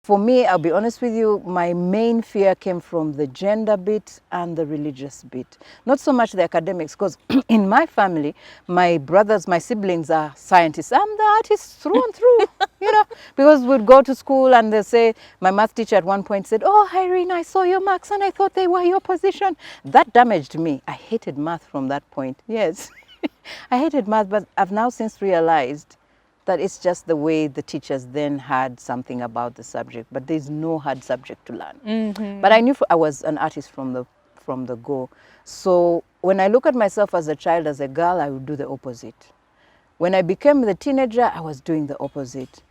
For me, I'll be honest with you, my main fear came from the gender bit and the religious bit. Not so much the academics, because in my family, my brothers, my siblings are scientists. I'm the artist through and through, because we'd go to school and they say, my math teacher at one point said, "Oh, Irene, I saw your marks and I thought they were your position." That damaged me. I hated math from that point. Yes, I hated math, but I've now since realized that it's just the way the teachers then had something about the subject, but there's no hard subject to learn. But I knew I was an artist from the go. So when I look at myself as a child, as a girl, I would do the opposite. When I became the teenager, I was doing the opposite.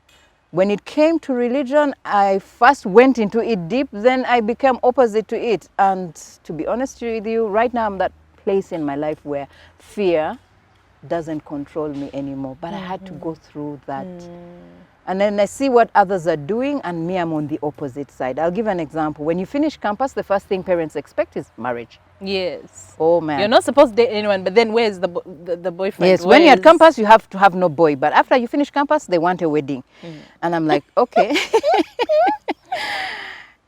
When it came to religion, I first went into it deep, then I became opposite to it. And to be honest with you, right now I'm that place in my life where fear doesn't control me anymore, but I had to go through that. And then I see what others are doing, and me, I'm on the opposite side. I'll give an example. When you finish campus, the first thing parents expect is marriage. Yes. Oh man. You're not supposed to date anyone, but then where's the boyfriend? Yes, when you're at campus, you have to have no boy. But after you finish campus, they want a wedding. And I'm like, okay.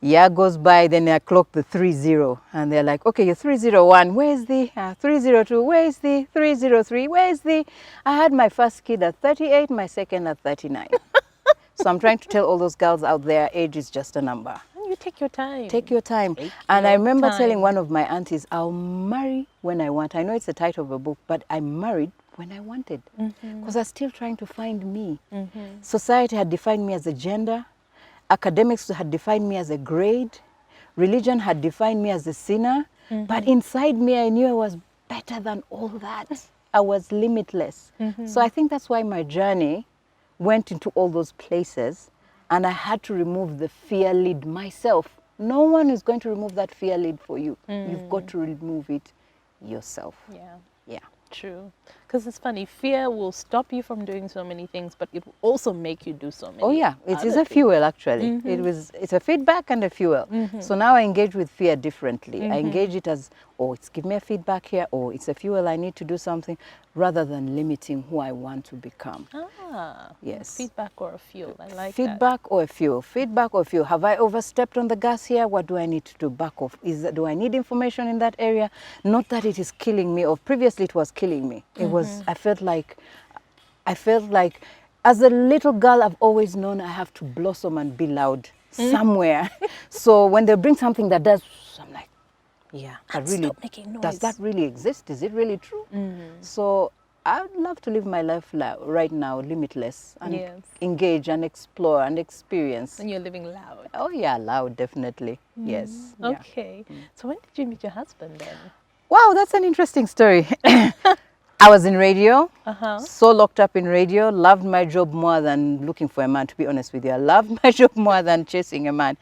Year goes by, then I clock the 30, and they're like, okay, you're 301, where's the 302, where's the 303, where's the... I had my first kid at 38, my second at 39. So I'm trying to tell all those girls out there, age is just a number. And you take your time. Take your time. And I remember telling one of my aunties, I'll marry when I want. I know it's the title of a book, but I married when I wanted, because I was still trying to find me. Society had defined me as a gender. Academics had defined me as a grade. Religion had defined me as a sinner. But inside me, I knew I was better than all that. I was limitless. So I think that's why my journey went into all those places, and I had to remove the fear lid myself. No one is going to remove that fear lid for you. You've got to remove it yourself. Yeah. True. Because it's funny, fear will stop you from doing so many things, but it will also make you do so many. Oh yeah, it is a fuel actually. It's a feedback and a fuel. So now I engage with fear differently. I engage it as, oh, it's give me a feedback here, or it's a fuel, I need to do something, rather than limiting who I want to become. Yes. Feedback or a fuel. I like feedback or a fuel. Feedback or fuel. Have I overstepped on the gas here? What do I need to do? Back off. Do I need information in that area? Not that it is killing me, or previously it was killing me. It was, I felt like as a little girl, I've always known I have to blossom and be loud somewhere. So when they bring something that does, I'm like, yeah, stop making noise. Does that really exist? Is it really true? So I would love to live my life right now, limitless, and engage and explore and experience. And you're living loud. Oh yeah, loud, definitely. Yes. Okay. So when did you meet your husband then? Wow, that's an interesting story. I was in radio, so locked up in radio, loved my job more than looking for a man, to be honest with you. I loved my job more than chasing a man.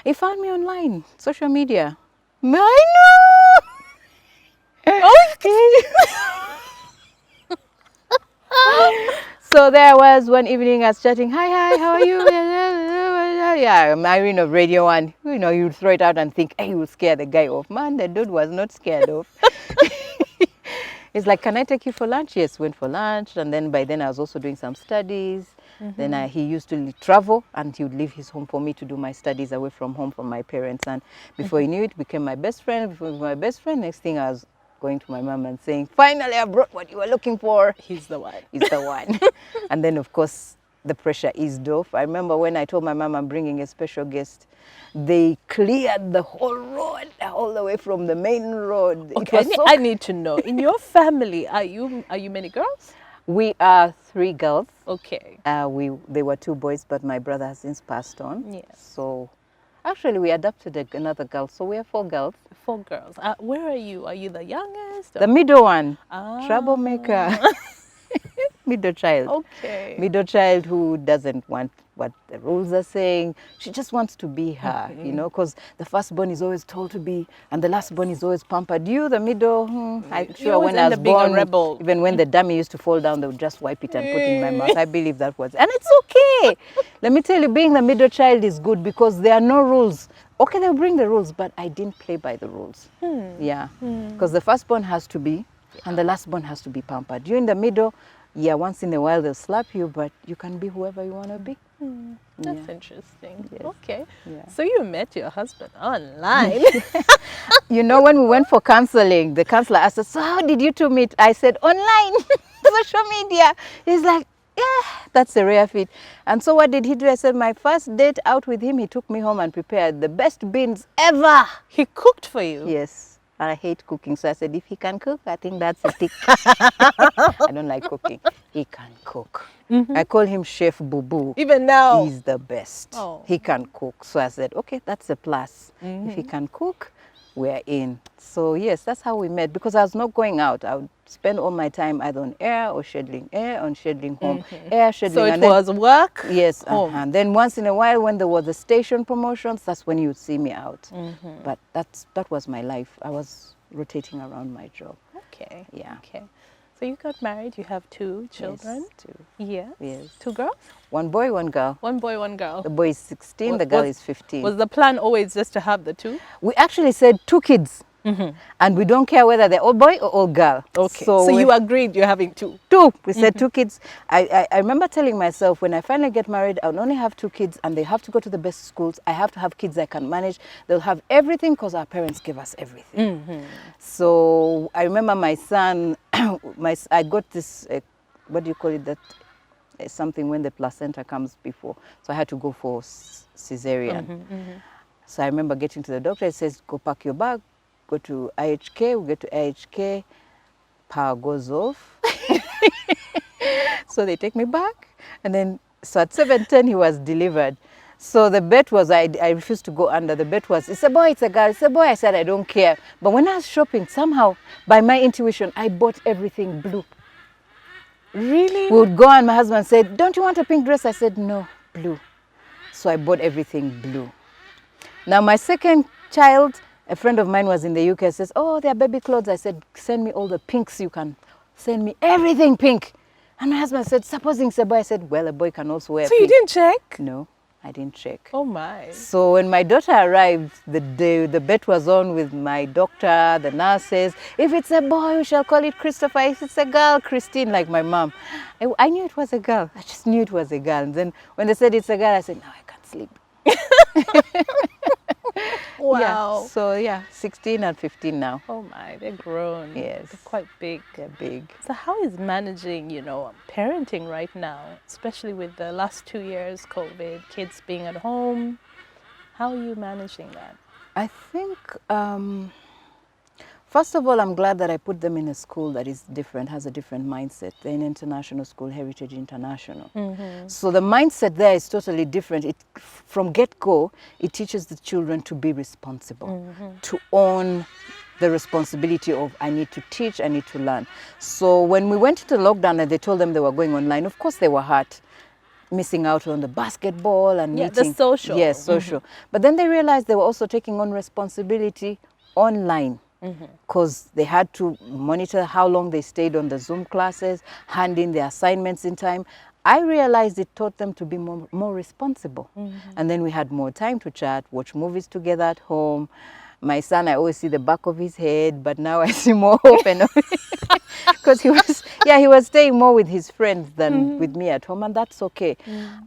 He found me online, social media. I know! So there I was one evening, I was chatting, hi, how are you? Yeah, I'm Irene of Radio 1. You throw it out and think, hey, you will scare the guy off. Man, the dude was not scared off. It's like, can I take you for lunch? Yes, went for lunch. And then by then I was also doing some studies. Then he used to travel, and he would leave his home for me to do my studies away from home from my parents. And before he knew it, became my best friend. Before he was my best friend, next thing I was going to my mom and saying, finally, I brought what you were looking for. He's the one. He's the one. And then, of course, the pressure eased off. I remember when I told my mom I'm bringing a special guest, they cleared the whole road, all the way from the main road. Okay, I need to know, in your family, are you many girls? We are 3 girls. Okay. They were 2 boys, but my brother has since passed on. Yes. So actually we adopted another girl, so we are 4 girls. 4 girls. Where are you? Are you the youngest? Or? The middle one. Troublemaker. Middle child. Okay. Middle child who doesn't want what the rules are saying. She just wants to be her, because the firstborn is always told to be, and the lastborn is always pampered. You, the middle, I'm sure when I was born, rebel. Even when the dummy used to fall down, they would just wipe it and put it in my mouth. I believe that was, and it's okay. Let me tell you, being the middle child is good because there are no rules. Okay, they'll bring the rules, but I didn't play by the rules. Yeah, because the firstborn has to be, and the lastborn has to be pampered. You in the middle, yeah, once in a while they'll slap you, but you can be whoever you want to be. That's interesting. Yes. Okay. Yeah. So you met your husband online. You know, when we went for counseling, the counselor asked us, so how did you two meet? I said, online, social media. He's like, yeah, that's a rare feat. And so what did he do? I said, my first date out with him, he took me home and prepared the best beans ever. He cooked for you? Yes. I hate cooking. So I said, if he can cook, I think that's a tick. I don't like cooking. He can cook. I call him Chef Boo Boo. Even now? He's the best. Oh. He can cook. So I said, okay, that's a plus. If he can cook, we're in. So yes, that's how we met, because I was not going out. I would spend all my time either on air or scheduling air, on scheduling home. Air, scheduling. So it and then, was work, yes, home. and then once in a while when there was the station promotions, that's when you'd see me out. But that was my life. I was rotating around my job. Okay. Yeah. Okay. So you got married, you have 2 children? Yes, two. Yes. Yes. 2 girls? One boy, one girl. 1 boy, 1 girl. The boy is 16, Wa- the girl was- is 15. Was the plan always just to have the 2? We actually said 2 kids. And we don't care whether they're all boy or all girl. Okay. So you agreed you're having 2? 2. We said 2 kids. I remember telling myself, when I finally get married, I'll only have 2 kids and they have to go to the best schools. I have to have kids I can manage. They'll have everything because our parents gave us everything. So I remember my son, I got this, what do you call it, that something when the placenta comes before. So I had to go for cesarean. So I remember getting to the doctor, he says, go pack your bag, go to IHK. We get to IHK, power goes off. So they take me back. And then, so at 7:10 he was delivered. So the bet was, I refused to go under. The bet was, it's a boy, it's a girl, it's a boy. I said, I don't care. But when I was shopping, somehow, by my intuition, I bought everything blue. Really? We would go and my husband said, don't you want a pink dress? I said, no, blue. So I bought everything blue. Now my second child, a friend of mine was in the UK, says, oh, they're baby clothes. I said, send me all the pinks you can. Send me everything pink. And my husband said, supposing it's a boy. I said, well, a boy can also wear So pink. you didn't check? No, I didn't check. Oh my. So when my daughter arrived, the bet was on with my doctor, the nurses. If it's a boy, we shall call it Christopher. If it's a girl, Christine, like my mom. I knew it was a girl. I just knew it was a girl. And then when they said it's a girl, I said, no, I can't sleep. Wow. Yeah. So yeah, 16 and 15 now. Oh my, they're grown. Yes. They're quite big. They're big. So how is managing, parenting right now, especially with the last 2 years, COVID, kids being at home? How are you managing that? I think, first of all, I'm glad that I put them in a school that is different, has a different mindset. They're in international school, Heritage International. So the mindset there is totally different. From get-go, it teaches the children to be responsible, to own the responsibility of, I need to teach, I need to learn. So when we went into lockdown and they told them they were going online, of course they were hurt, missing out on the basketball and Yeah, meeting. the social. Yes, social. But then they realized they were also taking on responsibility online, because they had to monitor how long they stayed on the Zoom classes, hand in their assignments in time. I realized it taught them to be more responsible. And then we had more time to chat, watch movies together at home. My son, I always see the back of his head, but now I see more open. Because he was staying more with his friends than with me at home, and that's okay.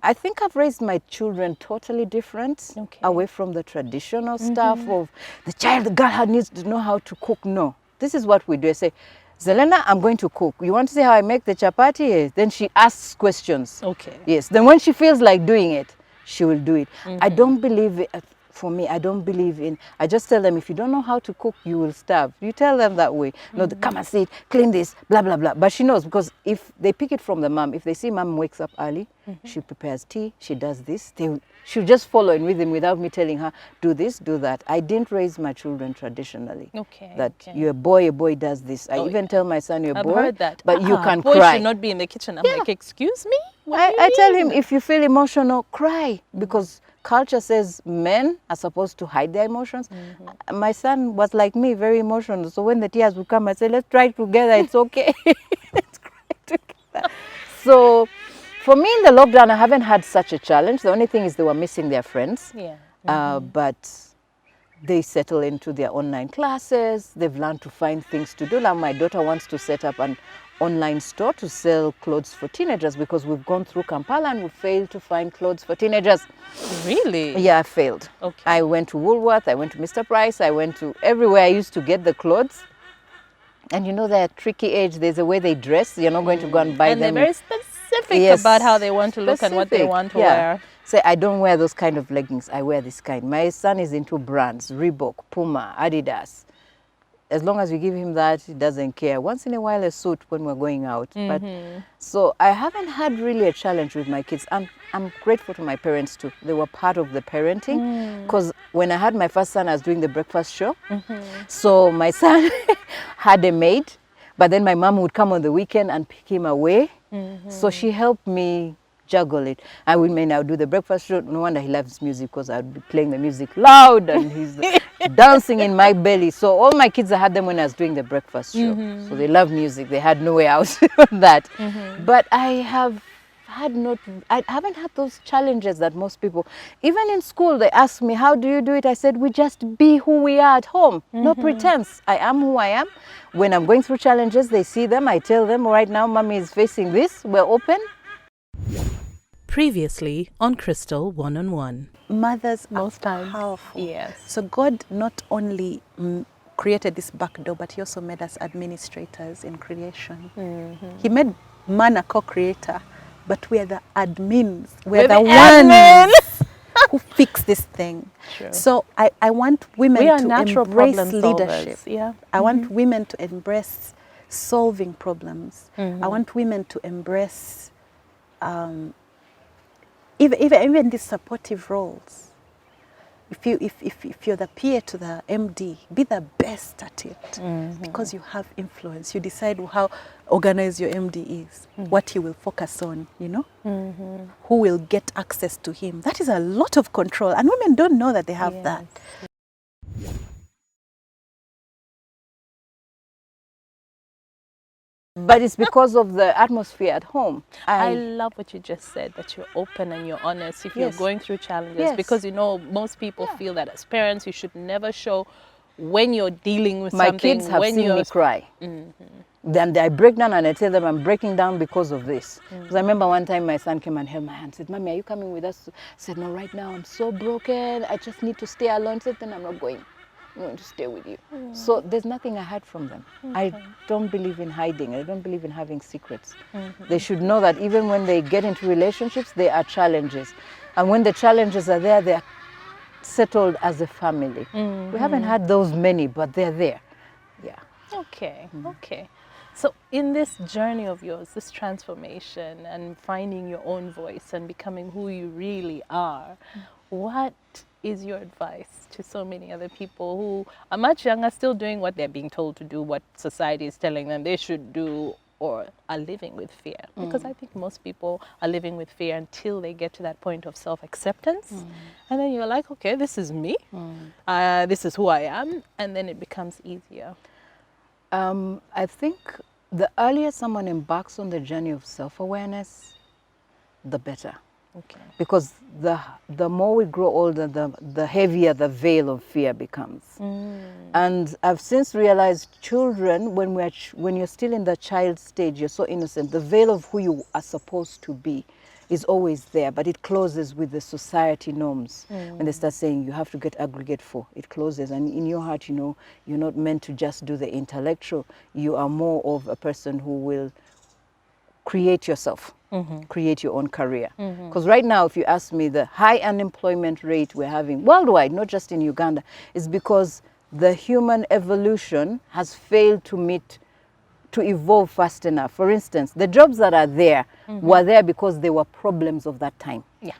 I think I've raised my children totally different, away from the traditional stuff of the girl needs to know how to cook. No, this is what we do. I say, Zelena, I'm going to cook. You want to see how I make the chapati? Yes. Then she asks questions. Okay. Yes. Then when she feels like doing it, she will do it. I don't believe it. For me, I don't believe in, I just tell them, if you don't know how to cook, you will starve. You tell them that way. No, come and sit, clean this, blah, blah, blah. But she knows, because if they pick it from the mom, if they see mom wakes up early, she prepares tea, she does this, she'll just follow in with him without me telling her, do this, do that. I didn't raise my children traditionally. Okay. That you're a boy does this. I even tell my son, you're a I've boy, heard that. but you can boy cry. should not be in the kitchen. I'm like, excuse me? What do you I tell mean? him, if you feel emotional, cry, because culture says men are supposed to hide their emotions. My son was like me, very emotional. So when the tears would come, I said, let's try together. It's okay. Let's cry together. So for me in the lockdown, I haven't had such a challenge. The only thing is they were missing their friends. Yeah. But they settle into their online classes. They've learned to find things to do. Now my daughter wants to set up an online store to sell clothes for teenagers because we've gone through Kampala and we failed to find clothes for teenagers. Really? Yeah, I failed. Okay. I went to Woolworth, I went to Mr. Price, I went to everywhere I used to get the clothes. And you know, they're tricky age. There's a way they dress. You're not going to go and buy And them. they're very specific Yes, about how they want to look and what they specific, want to yeah. wear. Say, I don't wear those kind of leggings. I wear this kind. My son is into brands, Reebok, Puma, Adidas. As long as you give him that, he doesn't care. Once in a while, a suit when we're going out. But so I haven't had really a challenge with my kids. I'm grateful to my parents too. They were part of the parenting. Because when I had my first son, I was doing the breakfast show. So my son had a maid, but then my mom would come on the weekend and pick him away. So she helped me juggle it. I would now do the breakfast show. No wonder he loves music because I'd be playing the music loud and he's dancing in my belly. So all my kids, I had them when I was doing the breakfast show. So they love music. They had no way out of that. But I haven't had those challenges that most people, even in school, they ask me, how do you do it? I said, we just be who we are at home. No pretense. I am who I am. When I'm going through challenges, they see them. I tell them, right now, mommy is facing this. We're open. Previously on Crystal One-on-One. Mothers Most are times, powerful. yes. So God not only created this back door, but he also made us administrators in creation. He made man a co-creator, but we're the admins. We're the admin. ones who fix this thing. True. So I want women We are to natural embrace problem leadership. solvers, yeah. I want women to embrace solving problems. I want women to embrace even these supportive roles. If you're the PA to the MD, be the best at it because you have influence. You decide how organized your MD is, what he will focus on, you know, who will get access to him. That is a lot of control, and women don't know that they have that. But it's because of the atmosphere at home. I love what you just said, that you're open and you're honest if you're Yes. going through challenges. Yes. Because, you know, most people feel that as parents, you should never show when you're dealing with My something. kids have when seen you're me cry. Then I break down and I tell them I'm breaking down because of this. Because I remember one time my son came and held my hand and said, Mommy, are you coming with us? I said, no, right now I'm so broken. I just need to stay alone. I said, then I'm not going. I'm going to stay with you. So there's nothing I hide from them. I don't believe in hiding. I don't believe in having secrets. They should know that even when they get into relationships, there are challenges. And when the challenges are there, they're settled as a family. We haven't had those many, but they're there. Yeah. Okay, okay. So in this journey of yours, this transformation and finding your own voice and becoming who you really are, what is your advice to so many other people who are much younger, still doing what they're being told to do, what society is telling them they should do, or are living with fear? Because I think most people are living with fear until they get to that point of self-acceptance. And then you're like, okay, this is me. This is who I am. And then it becomes easier. I think the earlier someone embarks on the journey of self-awareness, the better. Okay. Because the more we grow older, the heavier the veil of fear becomes. And I've since realized children, when you're still in the child stage, you're so innocent, the veil of who you are supposed to be is always there, but it closes with the society norms. When they start saying you have to get aggregate 4, it closes. And in your heart, you know, you're not meant to just do the intellectual. You are more of a person who will create yourself, create your own career. Because right now, if you ask me, the high unemployment rate we're having worldwide, not just in Uganda, is because the human evolution has failed to evolve fast enough. For instance, the jobs that are there were there because they were problems of that time. Yeah.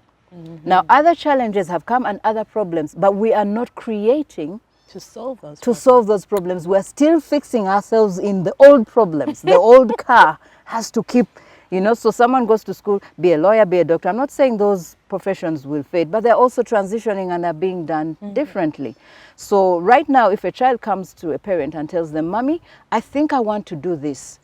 Now, other challenges have come and other problems, but we are not creating To solve those to solve those problems. We're still fixing ourselves in the old problems. The old car has to keep, you know, so someone goes to school, be a lawyer, be a doctor. I'm not saying those professions will fade, but they're also transitioning and are being done differently. So right now, if a child comes to a parent and tells them, Mommy, I think I want to do this,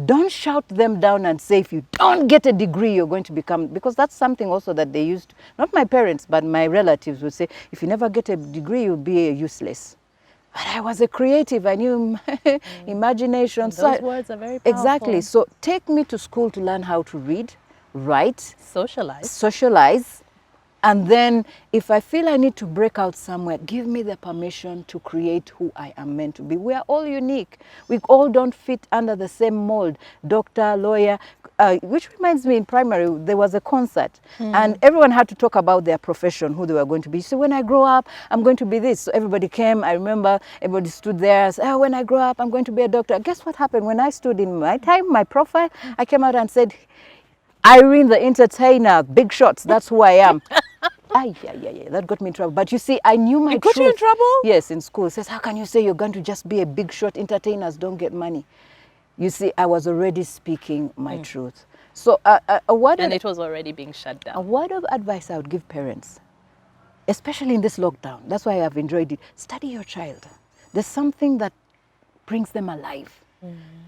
don't shout them down and say, if you don't get a degree, you're going to become, because that's something also that they used, not my parents, but my relatives would say, if you never get a degree, you'll be useless. But I was a creative. I knew imagination. And So those words are very powerful. exactly. So take me to school to learn how to read, write, Socialize. socialize, and then if I feel I need to break out somewhere, give me the permission to create who I am meant to be. We are all unique. We all don't fit under the same mold. Doctor, lawyer, which reminds me, in primary, there was a concert and everyone had to talk about their profession, who they were going to be. So when I grow up, I'm going to be this. So everybody came. I remember everybody stood there and said, oh, when I grow up, I'm going to be a doctor. Guess what happened? When I stood in my time, my profile, I came out and said, Irene the entertainer, big shots, that's who I am. Yeah, that got me in trouble. But you see, I knew my It got truth. you in trouble? Yes, in school. It says, how can you say you're going to just be a big shot? Entertainers don't get money. You see, I was already speaking my truth. So And it was already being shut down. a word of advice I would give parents, especially in this lockdown, that's why I've enjoyed it. Study your child. There's something that brings them alive.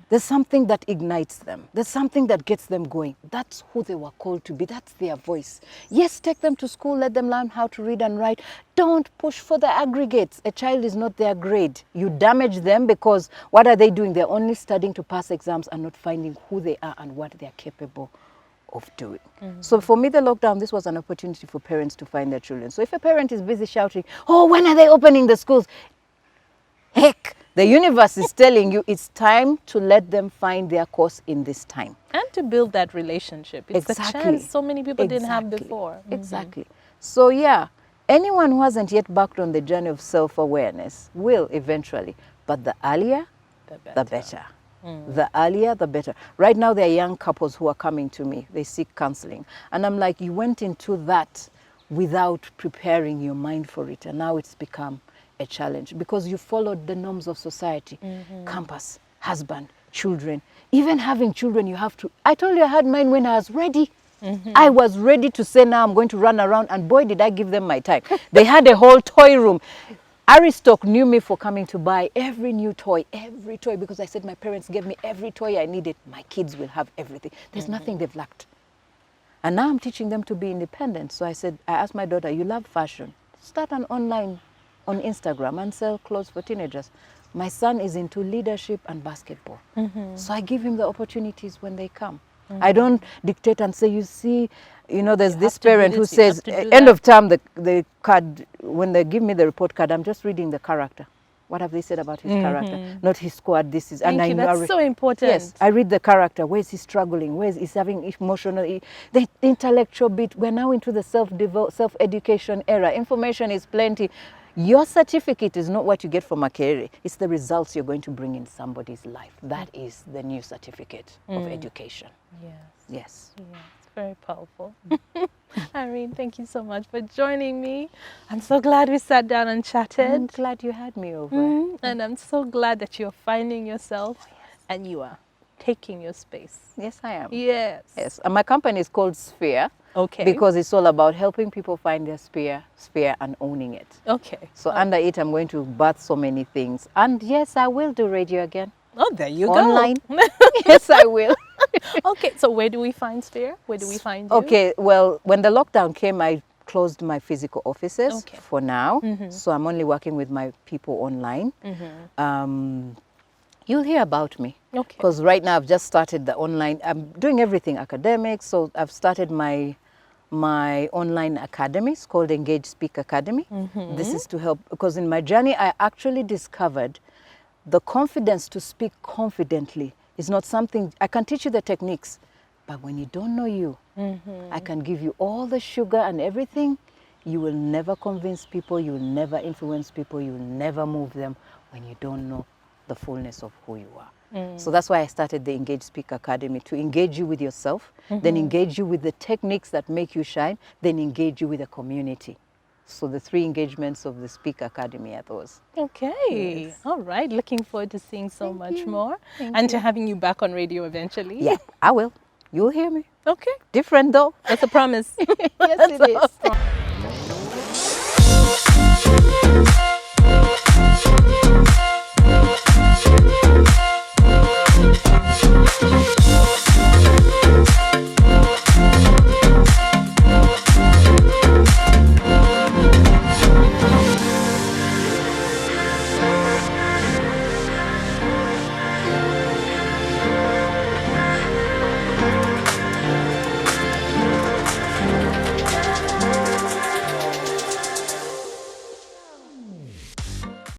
There's something that ignites them. There's something that gets them going. That's who they were called to be. That's their voice. Yes, take them to school. Let them learn how to read and write. Don't push for the aggregates. A child is not their grade. You damage them because what are they doing? They're only studying to pass exams and not finding who they are and what they're capable of doing. So for me, the lockdown, this was an opportunity for parents to find their children. So if a parent is busy shouting, oh, when are they opening the schools? Heck, the universe is telling you it's time to let them find their course in this time. And to build that relationship. It's the chance so many people didn't have before. Exactly. So yeah, anyone who hasn't yet embarked on the journey of self-awareness will eventually. But the earlier, the better. The earlier, the better. Right now, there are young couples who are coming to me. They seek counseling. And I'm like, you went into that without preparing your mind for it. And now it's become a challenge because you followed the norms of society. Campus, husband, children. Even having children, you have to. I told you I had mine when I was ready. I was ready to say, now I'm going to run around. And boy, did I give them my time. They had a whole toy room. Aristoc knew me for coming to buy every new toy, because I said my parents gave me every toy I needed. My kids will have everything. There's nothing they've lacked. And now I'm teaching them to be independent. So I asked my daughter, you love fashion. Start an online on Instagram and sell clothes for teenagers. My son is into leadership and basketball. So I give him the opportunities when they come. I don't dictate and say, you see, there's this parent who says, end of term, the card, when they give me the report card, I'm just reading the character. What have they said about his character? Not his squad, this is. Thank you, that's so important. Yes, I read the character. Where is he struggling? Where is he having emotional, the intellectual bit. We're now into the self-education era. Information is plenty. Your certificate is not what you get from a career. It's the results you're going to bring in somebody's life. That is the new certificate of education. Yes. It's very powerful. Irene, thank you so much for joining me. I'm so glad we sat down and chatted. I'm glad you had me over. And I'm so glad that you're finding yourself and you are taking your space. Yes, I am. Yes. And my company is called Sphere. Okay. Because it's all about helping people find their sphere and owning it. Okay. So under it, I'm going to birth so many things. And yes, I will do radio again. Oh, there you Online. go. Yes, I will. Okay, so where do we find Sphere? Where do we find you? Okay, well, when the lockdown came, I closed my physical offices for now. So I'm only working with my people online. You'll hear about me. Okay. Because right now I've just started the online. I'm doing everything academic. So I've started my online academy. It's called Engage Speak Academy. This is to help, because in my journey I actually discovered the confidence to speak confidently is not something, I can teach you the techniques, but when you don't know you, I can give you all the sugar and everything. You will never convince people, you will never influence people, you will never move them when you don't know the fullness of who you are. So that's why I started the Engage Speak Academy, to engage you with yourself, then engage you with the techniques that make you shine, then engage you with the community. So the 3 engagements of the Speak Academy are those. Okay. Yes. All right. Looking forward to seeing so much more and to having you back on radio eventually. Yeah, I will. You'll hear me. Okay. Different though. That's a promise. Yes, it is.